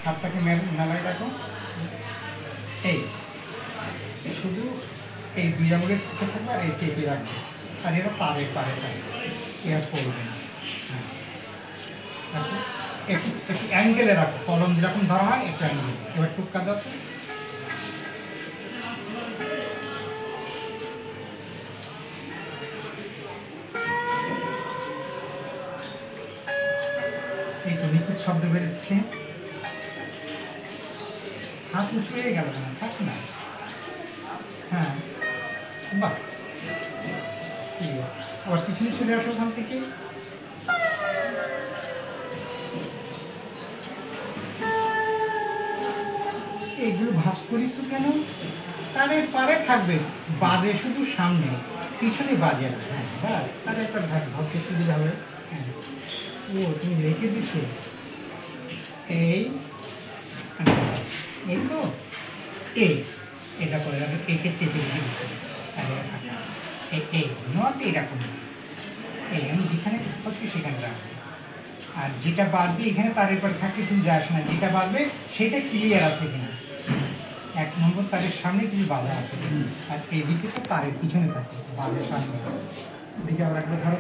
হাতটাকে মেলায় রাখো, এই শুধু এই দুই আঙুলের পক্ষে থাকবে আর এই চেপে রাখবে, আর এরা পারে থাকবে, এরা পড়বে না। হ্যাঁ, রাখো, একটু একটু অ্যাঙ্গেলে রাখো, কলম যেরকম ধরা হয় একটু অ্যাঙ্গেল। এবার টুক্কা দাও তো, এই তো নিখুঁত শব্দ বেরোচ্ছে। হাত উঁচু হয়ে গেল না, থাক না। হ্যাঁ, বাহ, ঠিক আছে। আবার পিছনে চলে আসো ওখান থেকে। এইগুলো ভাঁজ করিস কেন? তারের পারে থাকবে, বাজে শুধু সামনে, পিছনে বাজে না। হ্যাঁ বাস, তার একটা ধরতে সুবিধা হবে। হ্যাঁ, ও তুমি রেখে দিচ্ছ, এই এই তো এই, এটা করে রাখবে, একে চেপে রেখে দিচ্ছে। আর এটা থাকা এই নট এরকম, এই আমি যেখানে বসি সেখানে রাখবো। আর যেটা বাঁধবে এখানে তারের পরে থাকলে তুমি যাস না, যেটা বাঁধবে সেটা ক্লিয়ার আছে কিনা, 1 নম্বর তারের সামনে কিছু বাঁধা আছে, আর এদিকে তো তারের পিছনে থাকে, বাঁধের সামনে দিকে আবার একবার ধরো।